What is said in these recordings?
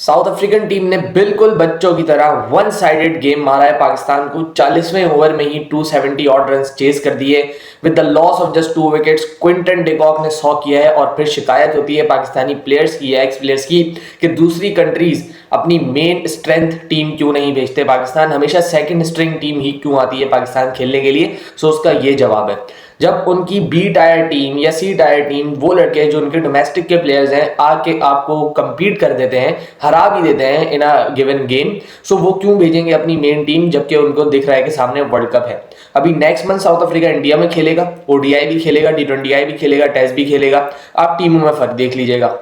South African team ने बिल्कुल बच्चों की तरह वन साइडेड गेम मारा है पाकिस्तान को। 40वें ओवर में ही 270 ऑड रन चेज कर दिए with the loss of just 2 wickets. Quinton de Kock ने 100 किया है और फिर शिकायत होती है पाकिस्तानी प्लेयर्स की या एक्स प्लेयर्स की कि दूसरी कंट्रीज अपनी मेन स्ट्रेंथ टीम क्यों नहीं भेजते, पाकिस्तान हमेशा सेकंड स्ट्रिंग टीम ही क्यों आती है पाकिस्तान खेलने के लिए। सो उसका ये जवाब है, जब उनकी बी टायर टीम या सी टायर टीम, वो लड़के जो उनके डोमेस्टिक के प्लेयर्स हैं, आके आपको कंपीट कर देते हैं, हरा भी देते हैं इन अ गिवन गेम। सो वो क्यों भेजेंगे अपनी मेन टीम जबकि उनको दिख रहा है कि सामने वर्ल्ड कप है। अभी next month south Africa India में खेलेगा, ओडीआई भी खेलेगा, T20I भी खेलेगा, टेस्ट भी खेलेगा। आप टीमों में फर्क देख लीजिएगा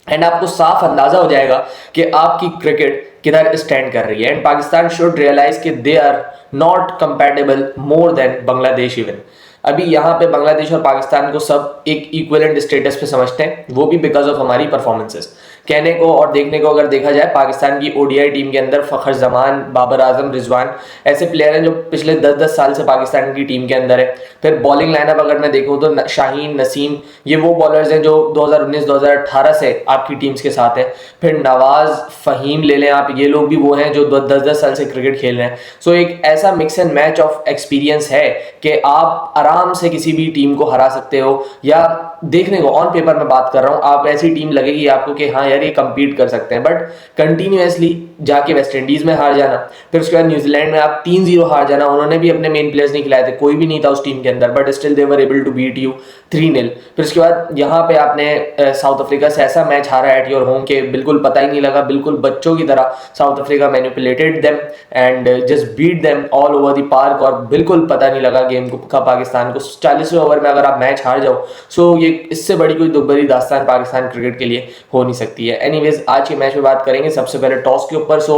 एंड आपको साफ अंदाजा हो जाएगा कि आपकी क्रिकेट किधर स्टैंड कर रही है। एंड पाकिस्तान शुड रियलाइज कि they are not compatible more than Bangladesh even. अभी यहाँ पे बांग्लादेश और पाकिस्तान को सब एक इक्विवेलेंट स्टेटस पे समझते हैं, वो भी बिकॉज ऑफ हमारी परफॉर्मेंसेस। कहने को और देखने को अगर देखा जाए, पाकिस्तान की ओडीआई टीम के अंदर फखर जमान, बाबर आजम, रिजवान ऐसे प्लेयर हैं जो पिछले 10-10 साल से पाकिस्तान की टीम के अंदर है। फिर बॉलिंग लाइनअप अगर मैं देखूँ तो शाहीन, नसीम, ये वो बॉलर्स हैं जो 2019-2018 से आपकी टीम्स के साथ हैं। फिर नवाज, फहीम ले लें आप, ये लोग भी वो हैं जो 10-10 साल से क्रिकेट खेल रहे हैं। सो एक ऐसा mix and match of experience है कि आप आराम से किसी भी टीम को हरा सकते हो। या देखने को ऑन पेपर में बात कर रहा हूँ, आप ऐसी टीम लगेगी आपको कि हाँ यार ये कंपीट कर सकते हैं, बट कंटिन्यूसली जाके वेस्ट इंडीज में हार जाना, फिर उसके बाद न्यूजीलैंड में आप 3-0 हार जाना। उन्होंने भी अपने मेन प्लेयर्स नहीं खिलाए थे, कोई भी नहीं था उस टीम के अंदर, but still they were able to beat you 3-0। फिर उसके बाद यहाँ पे आपने साउथ अफ्रीका से ऐसा मैच हारा एट योर होम के बिल्कुल पता ही नहीं लगा, बिल्कुल बच्चों की तरह South Africa manipulated them and just beat them all over the park, और बिल्कुल पता नहीं लगा गेम का पाकिस्तान को। 40वें ओवर में अगर आप मैच हार जाओ, सो ये इससे बड़ी कोई दुखभरी दास्तान पाकिस्तान क्रिकेट के लिए हो नहीं सकती है। एनीवेज आज के मैच में बात करेंगे सबसे पहले टॉस के ऊपर। सो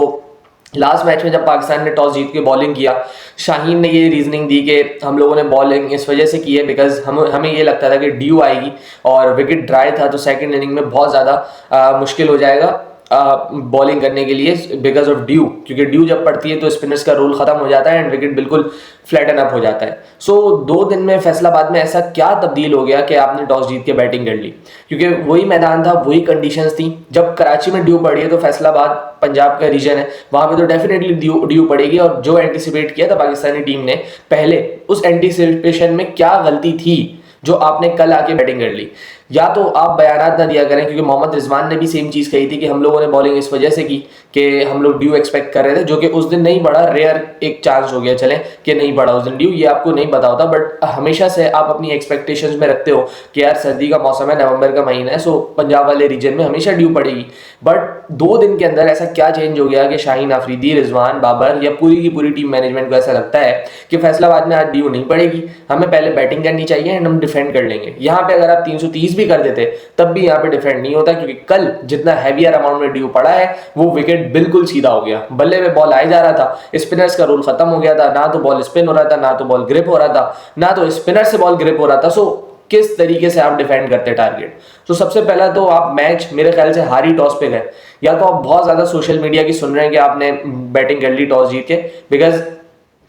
लास्ट मैच में जब पाकिस्तान ने टॉस जीत के बॉलिंग किया, शाहीन ने ये रीजनिंग दी कि हम लोगों ने बॉलिंग इस वजह से की है बिकॉज हमें ये लगता था कि ड्यू आएगी और विकेट ड्राई था, तो सेकंड इनिंग में बहुत ज़्यादा मुश्किल हो जाएगा बॉलिंग करने के लिए बिकॉज ऑफ ड्यू, क्योंकि ड्यू जब पड़ती है तो स्पिनर्स का रोल खत्म हो जाता है एंड विकेट बिल्कुल फ्लैटन अप हो जाता है। सो 2 दिन में फैसलाबाद में ऐसा क्या तब्दील हो गया कि आपने टॉस जीत के बैटिंग कर ली, क्योंकि वही मैदान था, वही कंडीशंस थी। जब कराची में ड्यू पड़ी है तो फैसलाबाद पंजाब का रीजन है, वहां पे तो डेफिनेटली ड्यू पड़ेगी। और जो एंटिसिपेट किया था पाकिस्तानी टीम ने पहले, उस एंटिसिपेशन में क्या गलती थी जो आपने कल आके बैटिंग कर ली। या तो आप बयानात ना दिया करें, क्योंकि मोहम्मद रिजवान ने भी सेम चीज़ कही थी कि हम लोगों ने बॉलिंग इस वजह से की कि हम लोग ड्यू एक्सपेक्ट कर रहे थे, जो कि उस दिन नहीं बढ़ा। रेयर एक चांस हो गया चले कि नहीं बढ़ा उस दिन ड्यू, ये आपको नहीं पता होता, बट हमेशा से आप अपनी एक्सपेक्टेशंस में रखते हो कि यार सर्दी का मौसम है, नवंबर का महीना है, सो पंजाब वाले रीजन में हमेशा ड्यू पड़ेगी। बट 2 दिन के अंदर ऐसा क्या चेंज हो गया कि शाहीन अफरीदी, रिजवान, बाबर या पूरी की पूरी टीम मैनेजमेंट को ऐसा लगता है कि फैसलाबाद में आज ड्यू नहीं पड़ेगी, हमें पहले बैटिंग करनी चाहिए एंड हम डिफेंड कर लेंगे। यहाँ पे अगर आप 330 भी कर देते तब भी यहाँ पे डिफेंड नहीं होता, क्योंकि कल जितना हैवियर अमाउंट में ड्यू पड़ा है वो विकेट बिल्कुल सीधा हो गया। बल्ले में बॉल आए जा रहा था, स्पिनर्स का रोल खत्म हो गया था, ना तो बॉल स्पिन हो रहा था, ना तो बॉल ग्रिप हो रहा था, ना तो स्पिनर से बॉल ग्रिप हो रहा था। सो किस तरीके से आप डिफेंड करते टारगेट। तो सबसे पहला तो आप मैच मेरे ख्याल से हारी टॉस पे गए, या तो आप बहुत ज्यादा सोशल मीडिया की सुन रहे हैं कि आपने बैटिंग कर ली टॉस जीत के, बिकॉज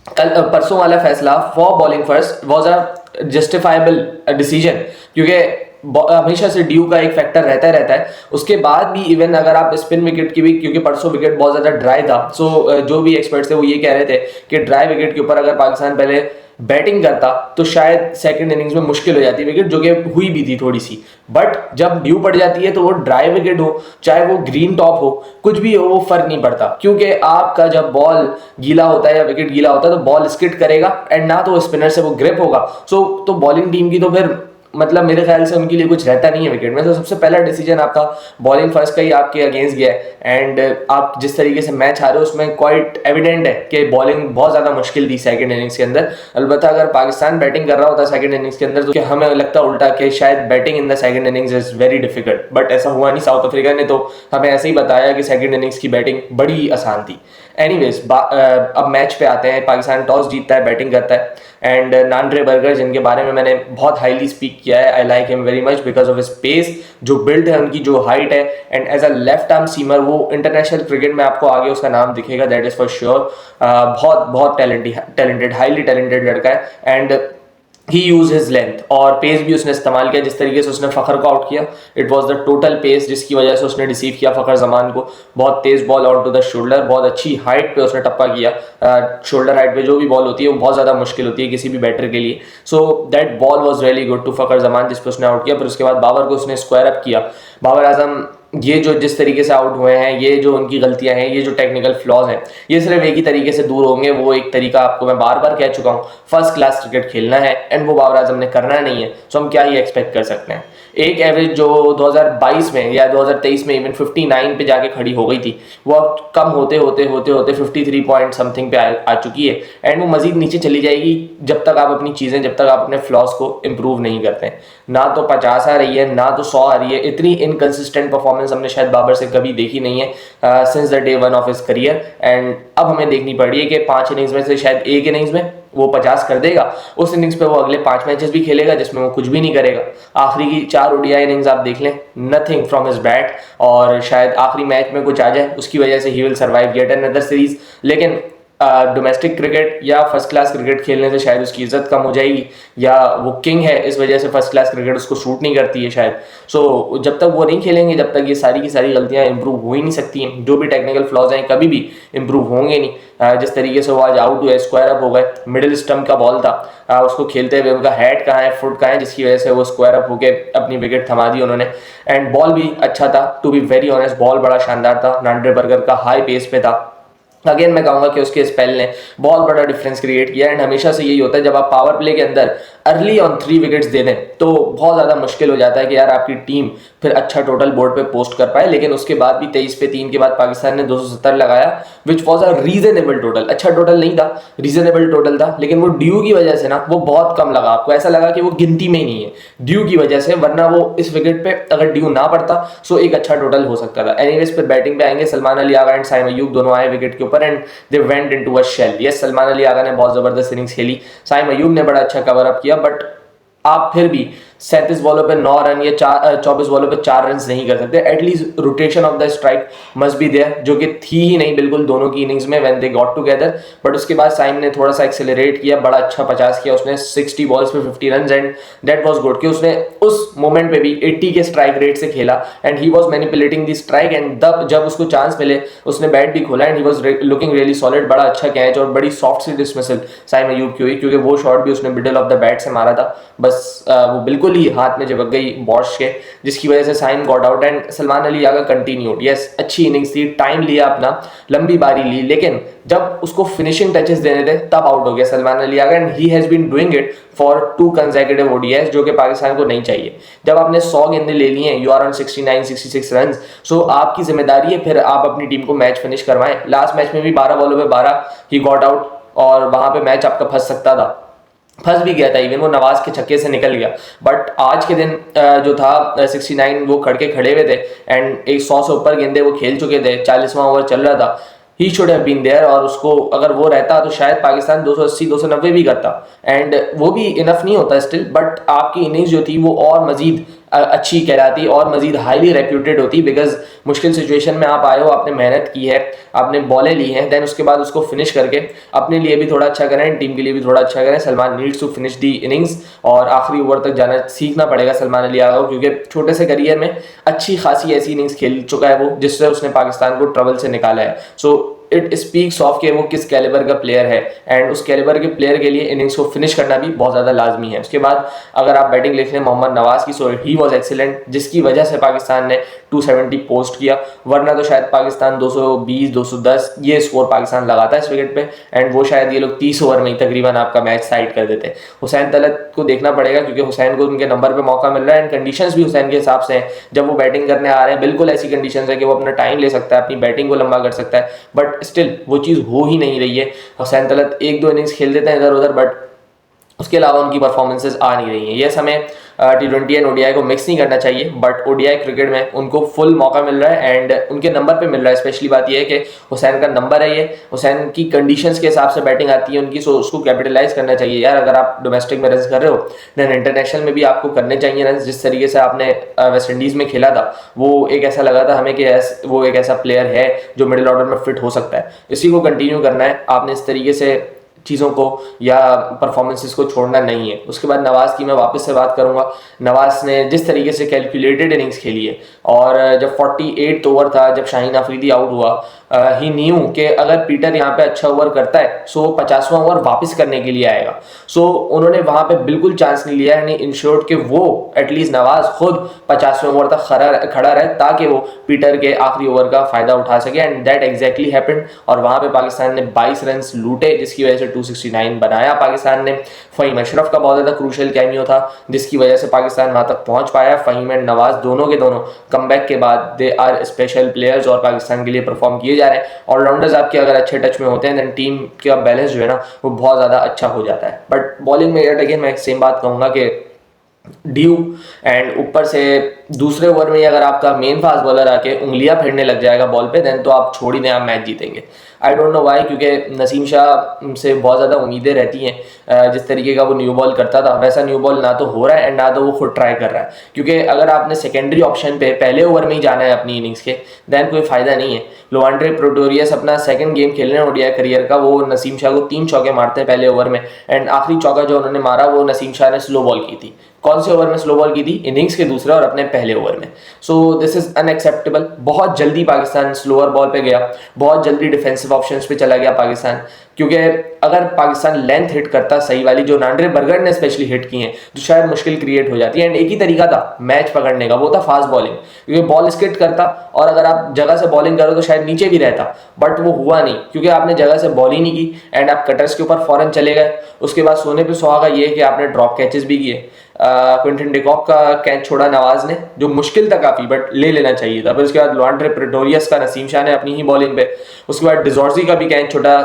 कल परसों वाला फैसला for bowling first was a justifiable decision, क्योंकि हमेशा से ड्यू का एक फैक्टर रहता है। उसके बाद भी इवन अगर आप स्पिन विकेट की भी, क्योंकि परसों विकेट बहुत ज्यादा ड्राई था, सो जो भी एक्सपर्ट्स थे वो ये कह रहे थे कि ड्राई विकेट के ऊपर अगर पाकिस्तान पहले बैटिंग करता तो शायद सेकंड इनिंग्स में मुश्किल हो जाती विकेट, जो कि हुई भी थी थोड़ी सी। बट जब ड्यू पड़ जाती है तो वो ड्राई विकेट हो चाहे वो ग्रीन टॉप हो, कुछ भी हो, वो फर्क नहीं पड़ता, क्योंकि आपका जब बॉल गीला होता है या विकेट गीला होता है तो बॉल स्किड करेगा एंड ना तो स्पिनर से वो ग्रिप होगा। सो तो बॉलिंग टीम की तो फिर मतलब मेरे ख्याल से उनके लिए कुछ रहता नहीं है विकेट में। तो सबसे पहला डिसीजन आपका बॉलिंग फर्स्ट का ही आपके अगेंस्ट गया है एंड आप जिस तरीके से मैच हारे उसमें क्वाइट एविडेंट है कि बॉलिंग बहुत ज़्यादा मुश्किल थी सेकंड इनिंग्स के अंदर। अलबत्ता अगर पाकिस्तान बैटिंग कर रहा होता सेकंड इनिंग्स के अंदर तो हमें लगता उल्टा कि शायद batting in the second innings is very difficult, but ऐसा हुआ नहीं। साउथ अफ्रीका ने तो हमें ऐसे ही बताया कि सेकंड इनिंग्स की बैटिंग बड़ी आसान थी। एनीवेज अब मैच पे आते हैं। पाकिस्तान टॉस जीतता है, बैटिंग करता है एंड नांड्रे बर्गर, जिनके बारे में मैंने बहुत हाईली स्पीक किया है, I like him very much because of space, जो बिल्ड है उनकी, जो हाइट है, and as a left arm seamer वो इंटरनेशनल क्रिकेट में आपको आगे उसका नाम दिखेगा, दैट इज फॉर श्योर। बहुत बहुत टैलेंटेड, हाईली टैलेंटेड लड़का है and he use his length और पेस भी उसने इस्तेमाल किया। जिस तरीके से उसने फ़खर को आउट किया, it was the total pace, जिसकी वजह से उसने रिसीव किया फ़खर जमान को। बहुत तेज ball on to the shoulder, बहुत अच्छी हाइट पे उसने टप्पा किया। शोल्डर हाइट पे जो भी बॉल होती है वो बहुत ज़्यादा मुश्किल होती है किसी भी बैटर के लिए। So that ball was really good to Fakhar Zaman, जिस पर उसने आउट किया। फिर उसके बाद बाबर को उसने स्क्वायर अप किया। बाबर आजम ये जो जिस तरीके से आउट हुए हैं, ये जो उनकी गलतियां हैं, ये जो टेक्निकल फ्लॉज हैं, ये सिर्फ एक ही तरीके से दूर होंगे। वो एक तरीका आपको मैं बार बार कह चुका हूँ, फर्स्ट क्लास क्रिकेट खेलना है एंड वो बाबर आजम ने करना नहीं है। सो हम क्या ही एक्सपेक्ट कर सकते हैं। एक एवरेज जो 2022 में या 2023 में इवन 59 पे जाके खड़ी हो गई थी, वो अब कम होते होते होते होते 53 पॉइंट समथिंग पे आ चुकी है एंड वो मजीद नीचे चली जाएगी जब तक आप अपनी चीज़ें, जब तक आप अपने फ्लॉज को इम्प्रूव नहीं करते हैं। ना तो 50 आ रही है, ना तो 100 आ रही है। इतनी इनकंसिस्टेंट परफॉर्मेंस हमने शायद बाबर से कभी देखी नहीं है since the day one of his career. And अब हमें देखनी पड़ रही है कि 5 इनिंग्स में से शायद एक इनिंग्स में वो 50 कर देगा। उस इनिंग्स पे वो अगले 5 मैचेस भी खेलेगा जिसमें वो कुछ भी नहीं करेगा। आखिरी की 4 ओडीआई इनिंग्स आप देख लें, नथिंग फ्रॉम हिज बैट, और शायद आखिरी मैच में कुछ आ जाए उसकी वजह से he will survive yet another series. लेकिन डोमेस्टिक क्रिकेट या फर्स्ट क्लास क्रिकेट खेलने से शायद उसकी इज्जत कम हो जाएगी, या वो किंग है इस वजह से फर्स्ट क्लास क्रिकेट उसको सूट नहीं करती है शायद। सो जब तक वो नहीं खेलेंगे, जब तक ये सारी की सारी गलतियां इंप्रूव हो ही नहीं सकती हैं। जो भी टेक्निकल फ्लॉज हैं कभी भी इंप्रूव होंगे नहीं। जिस तरीके से वो आज आउट हुए, स्क्वायर अप हो गए, मिडिल स्टंप का बॉल था, उसको खेलते हुए उनका हेड कहाँ है, फुट कहाँ है, जिसकी वजह से वो स्क्वायर अप होकर अपनी विकेट थमा दी उन्होंने। एंड बॉल भी अच्छा था, to be very honest, ball बड़ा शानदार था, नांड्रे बर्गर का हाई पेस पे था। अगेन मैं कहूंगा कि उसके स्पेल ने बहुत बड़ा डिफरेंस क्रिएट किया। एंड हमेशा से यही होता है, जब आप पावर प्ले के अंदर अर्ली ऑन 3 विकेट्स दे दें तो बहुत ज़्यादा मुश्किल हो जाता है कि यार आपकी टीम फिर अच्छा टोटल बोर्ड पे पोस्ट कर पाए। लेकिन उसके बाद भी 23 पे 3 के बाद पाकिस्तान ने 270 लगाया, which was a reasonable total. अच्छा टोटल नहीं था, रीजनेबल टोटल था, लेकिन वो ड्यू की वजह से ना वो बहुत कम लगा। आपको ऐसा लगा कि वो गिनती में ही नहीं है ड्यू की वजह से, वरना वो इस विकेट पे अगर ड्यू ना पड़ता सो एक अच्छा टोटल हो सकता था। एनीवेज फिर बैटिंग पे आएंगे, सलमान अली आगा एंड साइम अयूब दोनों आए विकेट के ऊपर and they went into a shell. Yes, Salman Ali Agha ने बहुत जबरदस्त इनिंग्स खेली, साइम अयूब ने बड़ा अच्छा कवर अप किया, बट आप फिर भी 37 बॉलों पे 9 रन या 24 बॉलों पे 4 रन नहीं कर सकते। At least rotation of the strike must be there, जो कि थी ही नहीं बिल्कुल दोनों की इनिंग्स में when they got together. But उसके बाद साइम ने थोड़ा सा एक्सेलरेट किया, बड़ा अच्छा 50 किया उसने, 60 बॉल्स पे 50 run and that was good कि उसने उस मोमेंट पे भी 80 के स्ट्राइक रेट से खेला and he was manipulating the strike. And जब उसको चांस मिले उसने बैट भी खोला and he was looking really solid. बड़ा अच्छा कैच और बड़ी सॉफ्ट सी डिसमिसल साइम अयूब की हुई, क्योंकि वो शॉट भी उसने मिडिल ऑफ द बैट से मारा था, बस वो बिल्कुल ही हाथ में चिपक गई बॉश के, जिसकी वजह से Saim got out and Salman Ali Agha continued. Yes, अच्छी इनिंग्स थी, टाइम लिया अपना, लंबी बारी ली, लेकिन जब उसको फिनिशिंग टचेस देने थे तब आउट हो गया Salman Ali Agha and he has been doing it for 2 consecutive ODIs, जो कि पाकिस्तान को नहीं चाहिए। जब आपने 100 गेंदें ले ली हैं, यू आर ऑन 69-66 रन, सो आपकी जिम्मेदारी है फिर आप अपनी टीम को मैच फिनिश करवाएं। लास्ट मैच में भी 12 बॉलों पे 12 ही गॉट आउट और वहां पे मैच आपका फंस सकता था, फंस भी गया था, इवन वो नवाज के छक्के से निकल गया। बट आज के दिन जो था 69 वो खड़के खड़े हुए थे एंड एक 100 से ऊपर गेंदे वो खेल चुके थे, 40वां ओवर चल रहा था। He should have been there, और उसको अगर वो रहता तो शायद पाकिस्तान 280-290 भी करता एंड वो भी इनफ नहीं होता स्टिल। बट आपकी इनिंग्स जो थी वो और मजीद अच्छी कहलाती और मजीद हाईली रेप्यूटेड होती, बिकॉज मुश्किल सिचुएशन में आप आए हो, आपने मेहनत की है, आपने बॉलें ली हैं, देन उसके बाद उसको फिनिश करके अपने लिए भी थोड़ा अच्छा करें, टीम के लिए भी थोड़ा अच्छा करें। Salman needs to finish the innings और आखिरी ओवर तक जाना सीखना पड़ेगा सलमान अली आगा को, क्योंकि छोटे से करियर में अच्छी खासी ऐसी इनिंग्स खेल चुका है वो, जिससे उसने पाकिस्तान को ट्रबल से निकाला है। सो इट स्पीक्स ऑफ कि वो किस कैलिबर का प्लेयर है एंड उस कैलिबर के प्लेयर के लिए इनिंग्स को फिनिश करना भी बहुत ज़्यादा लाजमी है। उसके बाद अगर आप बैटिंग देख लें मोहम्मद नवाज की, सो ही वाज एक्सीलेंट, जिसकी वजह से पाकिस्तान ने 270 पोस्ट किया, वरना तो शायद पाकिस्तान 220-210 ये स्कोर पाकिस्तान लगाता है इस विकेट पे एंड वो शायद ये लोग 30 ओवर में ही तकरीबन आपका मैच साइड कर देते। हुसैन तलत को देखना पड़ेगा, क्योंकि हुसैन को उनके नंबर पर मौका मिल रहा है एंड कंडीशंस भी हुसैन के हिसाब से हैं। जब वो बैटिंग करने आ रहे हैं बिल्कुल ऐसी कंडीशंस है कि वो अपना टाइम ले सकता है, अपनी बैटिंग को लंबा कर सकता है, बट स्टिल वो चीज़ हो ही नहीं रही है। हुसैन तलत 1-2 इनिंग्स खेल देते हैं इधर उधर, बट उसके अलावा उनकी परफॉर्मेंसेज आ नहीं रही हैं। यस, हमें T20 एंड ओडीआई को मिक्स नहीं करना चाहिए, बट ओडीआई क्रिकेट में उनको फुल मौका मिल रहा है एंड उनके नंबर पे मिल रहा है। स्पेशली बात यह है कि हुसैन का नंबर है, ये हुसैन की कंडीशंस के हिसाब से बैटिंग आती है उनकी, सो उसको कैपिटलाइज करना चाहिए यार। अगर आप डोमेस्टिक में रन कर रहे हो देन इंटरनेशनल में भी आपको करने चाहिए रन। जिस तरीके से आपने वेस्ट इंडीज़ में खेला था वो एक ऐसा लगा था हमें कि वो एक ऐसा प्लेयर है जो मिडिल ऑर्डर में फिट हो सकता है। इसी को कंटिन्यू करना है आपने, इस तरीके से चीज़ों को या परफॉर्मेंसेस को छोड़ना नहीं है। उसके बाद नवाज़ की मैं वापस से बात करूंगा। नवाज़ ने जिस तरीके से कैलकुलेटेड इनिंग्स खेली है, और जब 48 ओवर था, जब शाहीन अफरीदी आउट हुआ, ही न्यू कि अगर पीटर यहाँ पे अच्छा ओवर करता है सो 50वां ओवर वापस करने के लिए आएगा। सो उन्होंने वहां पे बिल्कुल चांस नहीं लिया, यानी इंश्योर्ड कि वो एटलीस्ट नवाज खुद 50वें ओवर तक खड़ा रहे ताकि वो पीटर के आखिरी ओवर का फायदा उठा सके, एंड दैट एग्जैक्टली हैपेंड। और वहां पे पाकिस्तान ने 22 रन लूटे, जिसकी वजह से 269 बनाया पाकिस्तान ने। फ़हीम अशरफ का बहुत ज़्यादा क्रूशल कैमियो था, जिसकी वजह से पाकिस्तान वहां तक पहुंच पाया। फ़हीम एंड नवाज दोनों के दोनों कमबैक के बाद दे आर स्पेशल प्लेयर्स और पाकिस्तान के लिए परफॉर्म किए जा रहे हैं। ऑलराउंडर्स आपके अगर अच्छे टच में होते हैं देन टीम का बैलेंस जो है ना वो बहुत ज़्यादा अच्छा हो जाता है। बट बॉलिंग में यट अगेन मैं सेम बात कहूँगा कि ड्यू, एंड ऊपर से दूसरे ओवर में अगर आपका मेन फास्ट बॉलर आके उंगलियां फेरने लग जाएगा बॉल पे, देन तो आप छोड़ ही दें, आप मैच जीतेंगे। आई डोंट नो वाई, क्योंकि नसीम शाह से बहुत ज़्यादा उम्मीदें रहती हैं। जिस तरीके का वो न्यू बॉल करता था वैसा न्यू बॉल ना तो हो रहा है एंड ना तो वो खुद ट्राई कर रहा है। क्योंकि अगर आपने सेकेंडरी ऑप्शन पे पहले ओवर में ही जाना है अपनी इनिंग्स के, देन कोई फायदा नहीं है। लोआंड्रे प्रेटोरियस अपना सेकंड गेम खेल रहे हैं ओडीआई करियर का, वो नसीम शाह को 3 चौके मारते हैं पहले ओवर में, एंड आखिरी चौका जो उन्होंने मारा वो नसीम शाह ने स्लो बॉल की थी। कौन से ओवर में स्लो बॉल की थी? इनिंग्स के दूसरे और अपने पहले ओवर में। So this is unacceptable. बहुत जल्दी पाकिस्तान स्लोअर बॉल पे गया, बहुत जल्दी डिफेंसिव ऑप्शंस पे चला गया पाकिस्तान, क्योंकि अगर पाकिस्तान लेंथ हिट करता सही वाली जो नांड्रे बरगढ़ ने स्पेशली हिट की है तो शायद मुश्किल क्रिएट हो जाती है। एंड एक ही तरीका था मैच पकड़ने का, वो था फास्ट बॉलिंग, क्योंकि बॉल स्किट करता और अगर आप जगह से बॉलिंग करो तो शायद नीचे भी रहता, बट वो हुआ नहीं क्योंकि आपने जगह से बॉल ही नहीं की एंड आप कटर्स के ऊपर फौरन चले गए। उसके बाद सोने पे सुहागा ये कि आपने ड्रॉप कैचेस भी किए। क्विंटन डिकॉक का कैच छोड़ा नवाज ने, जो मुश्किल था काफी बट ले लेना चाहिए था। फिर उसके बाद लोआंड्रे प्रेटोरियस का नसीम शाह ने अपनी ही बॉलिंग पे, उसके बाद डिजॉर्जी का भी कैच छोटा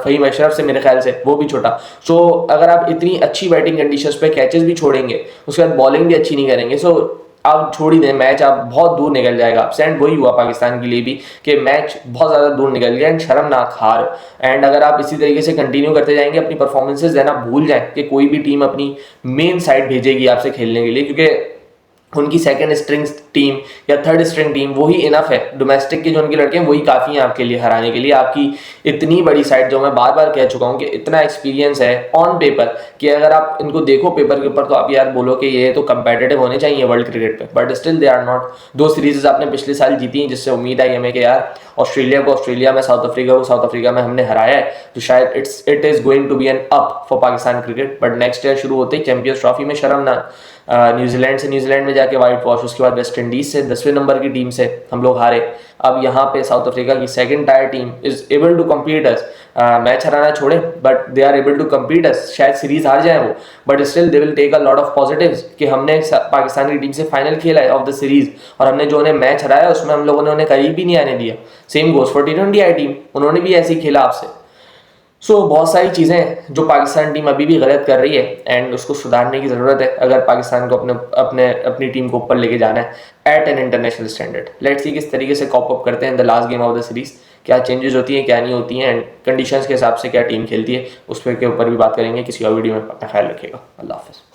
फ़हीम अशरफ से मेरे ख्याल से, वो भी छोटा। सो अगर आप इतनी अच्छी बैटिंग कंडीशंस पे कैचेस भी छोड़ेंगे, उसके बाद बॉलिंग भी अच्छी नहीं करेंगे, सो आप छोड़ ही दें मैच, आप बहुत दूर निकल जाएगा आपसे। एंड वही हुआ पाकिस्तान के लिए भी कि मैच बहुत ज़्यादा दूर निकल गया एंड शर्मनाक हार। एंड अगर आप इसी तरीके से कंटिन्यू करते जाएंगे अपनी परफॉर्मेंसेज देना भूल जाएं कि कोई भी टीम अपनी मेन साइड भेजेगी आपसे खेलने के लिए, क्योंकि उनकी सेकंड स्ट्रिंग टीम या थर्ड स्ट्रिंग टीम वही इनफ है। डोमेस्टिक के जो उनके लड़के हैं वही काफ़ी हैं आपके लिए हराने के लिए। आपकी इतनी बड़ी साइड, जो मैं बार बार कह चुका हूँ कि इतना एक्सपीरियंस है ऑन पेपर कि अगर आप इनको देखो पेपर के ऊपर तो आप यार बोलो कि ये तो कंपेटिटिव होने चाहिए वर्ल्ड क्रिकेट पे, but still they are not. 2 series आपने पिछले साल जीती हैं, जिससे उम्मीद आई हमें कि यार ऑस्ट्रेलिया को ऑस्ट्रेलिया में, साउथ अफ्रीका को साउथ अफ्रीका में हमने हराया है, तो शायद it is going to be an up for Pakistan cricket. But next year शुरू होते ही चैंपियंस ट्रॉफी में शर्मनाक न्यूजीलैंड से न्यूजीलैंड में जाके वाइट वॉश, उसके बाद वेस्ट इंडीज से 10वें नंबर की टीम से हम लोग हारे। अब यहाँ पे साउथ अफ्रीका की second tier team is able to compete us. Match हराना छोड़े but they are able to compete us. शायद सीरीज हार जाए वो, but still they will take a lot of positives कि हमने पाकिस्तान की टीम से फाइनल खेला है ऑफ द सीरीज, और हमने जो उन्हें मैच हराया उसमें हम लोगों ने उन्हें करीब भी नहीं आने दिया। Same goes for T20 I team, उन्होंने भी ऐसे ही खेला आपसे। सो बहुत सारी चीज़ें जो पाकिस्तान टीम अभी भी गलत कर रही है एंड उसको सुधारने की ज़रूरत है अगर पाकिस्तान को अपनी टीम को ऊपर लेके जाना है at an international standard. Let's see किस तरीके से कॉप अप करते हैं in the last game of the series, क्या चेंजेस होती हैं क्या नहीं होती हैं, एंड कंडीशंस के हिसाब से क्या टीम खेलती है उस पर के ऊपर भी बात करेंगे किसी और वीडियो में। अपना ख्याल रखिएगा। अल्लाह हाफ़िज़।